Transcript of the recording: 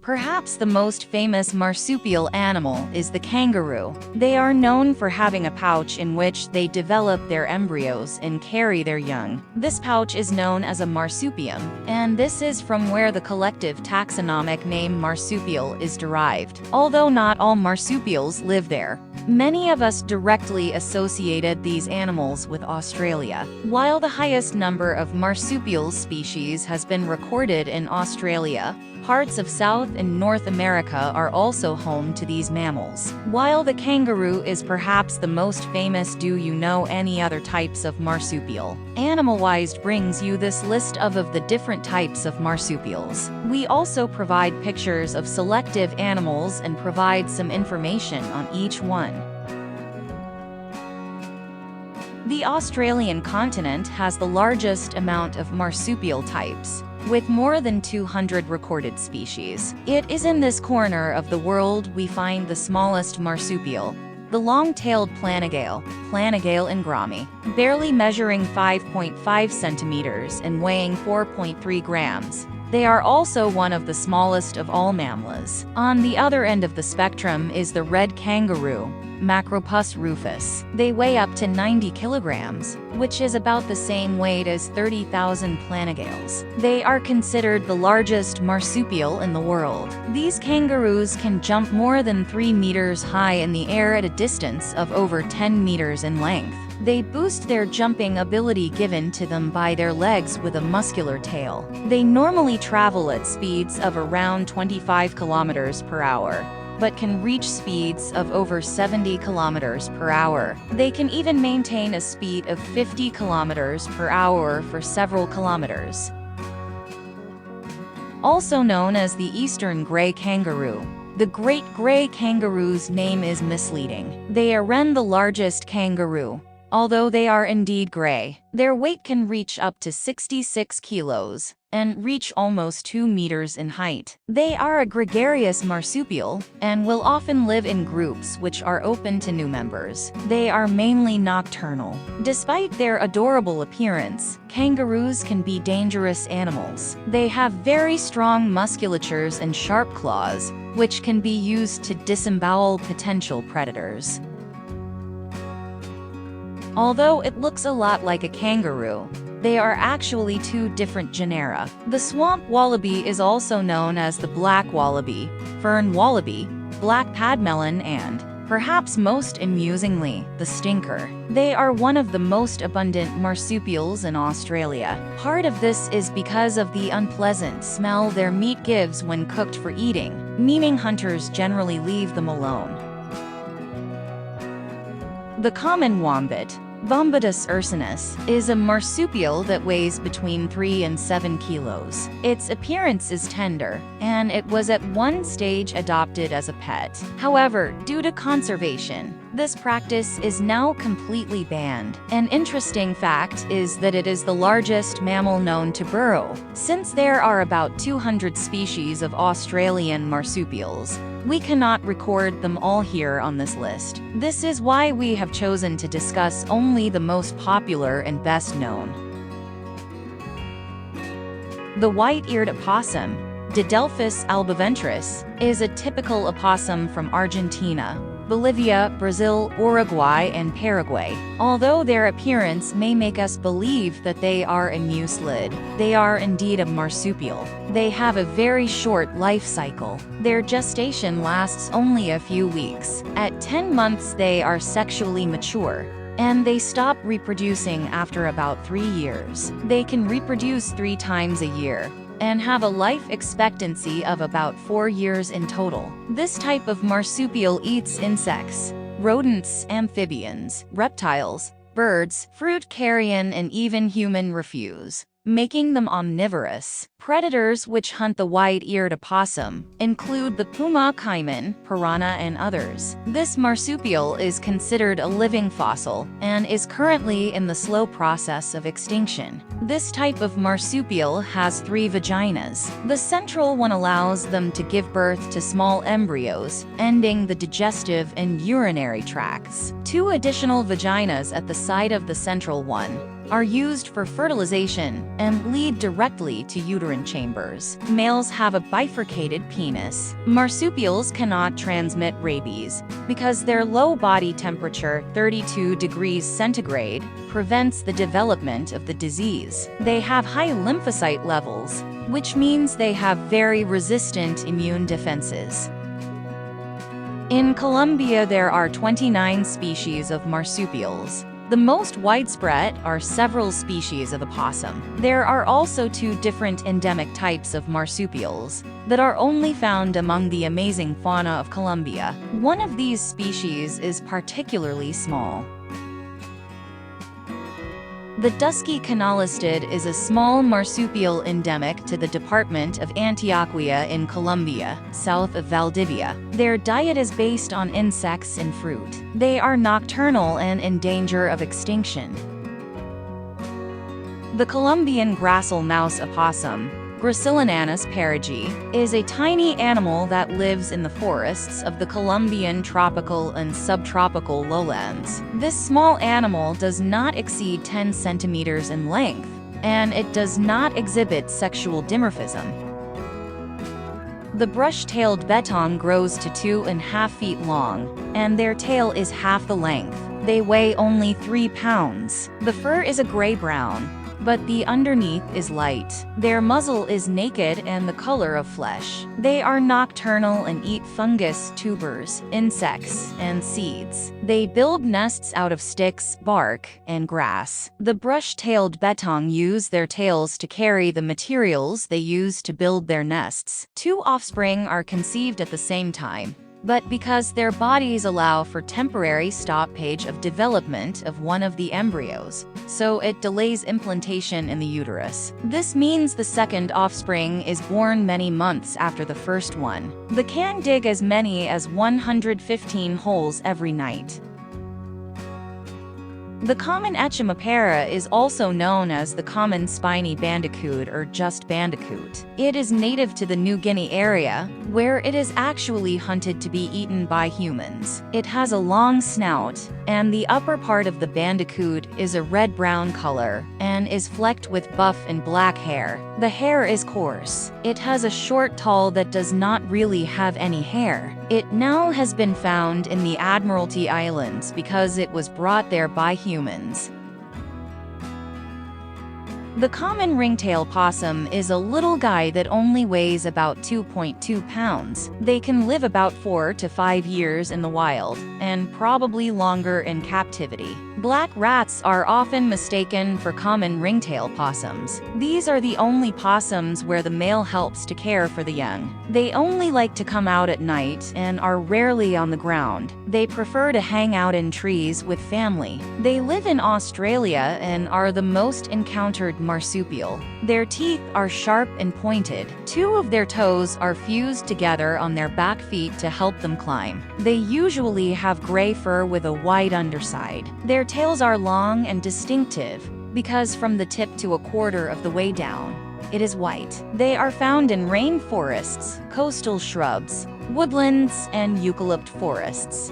Perhaps the most famous marsupial animal is the kangaroo. They are known for having a pouch in which they develop their embryos and carry their young. This pouch is known as a marsupium, and this is from where the collective taxonomic name marsupial is derived. Although not all marsupials live there, many of us directly associated these animals with Australia. While the highest number of marsupial species has been recorded in Australia, parts of South and North America are also home to these mammals. While the kangaroo is perhaps the most famous, do you know any other types of marsupial? Animalwise brings you this list of the different types of marsupials. We also provide pictures of selective animals and provide some information on each one. The Australian continent has the largest amount of marsupial types, with more than 200 recorded species. It is in this corner of the world we find the smallest marsupial, the long-tailed planigale, Planigale ingrami, barely measuring 5.5 centimeters and weighing 4.3 grams. They are also one of the smallest of all mammals. On the other end of the spectrum is the red kangaroo, Macropus rufus. They weigh up to 90 kilograms, which is about the same weight as 30,000 planigales. They are considered the largest marsupial in the world. These kangaroos can jump more than 3 meters high in the air at a distance of over 10 meters in length. They boost their jumping ability given to them by their legs with a muscular tail. They normally travel at speeds of around 25 kilometers per hour, but can reach speeds of over 70 kilometers per hour. They can even maintain a speed of 50 kilometers per hour for several kilometers. Also known as the eastern gray kangaroo. The great gray kangaroo's name is misleading. They are the largest kangaroo. Although they are indeed gray, their weight can reach up to 66 kilos and reach almost 2 meters in height. They are a gregarious marsupial and will often live in groups which are open to new members. They are mainly nocturnal. Despite their adorable appearance, kangaroos can be dangerous animals. They have very strong musculatures and sharp claws, which can be used to disembowel potential predators. Although it looks a lot like a kangaroo, they are actually two different genera. The swamp wallaby is also known as the black wallaby, fern wallaby, black padmelon, and, perhaps most amusingly, the stinker. They are one of the most abundant marsupials in Australia. Part of this is because of the unpleasant smell their meat gives when cooked for eating, meaning hunters generally leave them alone. The common wombat, Wombatus ursinus, is a marsupial that weighs between 3 and 7 kilos. Its appearance is tender, and it was at one stage adopted as a pet. However, due to conservation, this practice is now completely banned. An interesting fact is that it is the largest mammal known to burrow. Since there are about 200 species of Australian marsupials, we cannot record them all here on this list. This is why we have chosen to discuss only the most popular and best known. The white-eared opossum, Didelphis albiventris, is a typical opossum from Argentina, Bolivia, Brazil, Uruguay, and Paraguay. Although their appearance may make us believe that they are a muselid, they are indeed a marsupial. They have a very short life cycle. Their gestation lasts only a few weeks. At 10 months they are sexually mature, and they stop reproducing after about 3 years. They can reproduce 3 times a year and have a life expectancy of about 4 years in total. This type of marsupial eats insects, rodents, amphibians, reptiles, birds, fruit carrion, and even human refuse, making them omnivorous. Predators which hunt the white-eared opossum include the puma caiman, piranha, and others. This marsupial is considered a living fossil and is currently in the slow process of extinction. This type of marsupial has 3 vaginas. The central one allows them to give birth to small embryos, ending the digestive and urinary tracts. 2 additional vaginas at the side of the central one, are used for fertilization and lead directly to uterine chambers. Males have a bifurcated penis. Marsupials cannot transmit rabies because their low body temperature, 32 degrees centigrade, prevents the development of the disease. They have high lymphocyte levels, which means they have very resistant immune defenses. In Colombia, there are 29 species of marsupials. The most widespread are several species of opossum. There are also 2 different endemic types of marsupials that are only found among the amazing fauna of Colombia. One of these species is particularly small. The dusky CAENOLESTID is a small marsupial endemic to the department of Antioquia in Colombia, south of Valdivia. Their diet is based on insects and fruit. They are nocturnal and in danger of extinction. The Colombian gracile mouse opossum, Gracillinanus perigi, is a tiny animal that lives in the forests of the Colombian tropical and subtropical lowlands. This small animal does not exceed 10 centimeters in length, and it does not exhibit sexual dimorphism. The brush-tailed bettong grows to 2.5 feet long, and their tail is half the length. They weigh only 3 pounds. The fur is a gray-brown, but the underneath is light. Their muzzle is naked and the color of flesh. They are nocturnal and eat fungus, tubers, insects, and seeds. They build nests out of sticks, bark, and grass. The brush-tailed bettong use their tails to carry the materials they use to build their nests. 2 offspring are conceived at the same time, but because their bodies allow for temporary stoppage of development of one of the embryos, so it delays implantation in the uterus. This means the second offspring is born many months after the first one. They can dig as many as 115 holes every night. The common ECHYMIPERA is also known as the common spiny bandicoot or just bandicoot. It is native to the New Guinea area, where it is actually hunted to be eaten by humans. It has a long snout, and the upper part of the bandicoot is a red-brown color and is flecked with buff and black hair. The hair is coarse. It has a short tail that does not really have any hair. It now has been found in the Admiralty Islands because it was brought there by humans. The common ringtail possum is a little guy that only weighs about 2.2 pounds. They can live about 4 to 5 years in the wild, and probably longer in captivity. Black rats are often mistaken for common ringtail possums. These are the only possums where the male helps to care for the young. They only like to come out at night and are rarely on the ground. They prefer to hang out in trees with family. They live in Australia and are the most encountered marsupial. Their teeth are sharp and pointed. 2 of their toes are fused together on their back feet to help them climb. They usually have gray fur with a white underside. Their tails are long and distinctive because from the tip to a quarter of the way down, it is white. They are found in rainforests, coastal shrubs, woodlands, and eucalypt forests.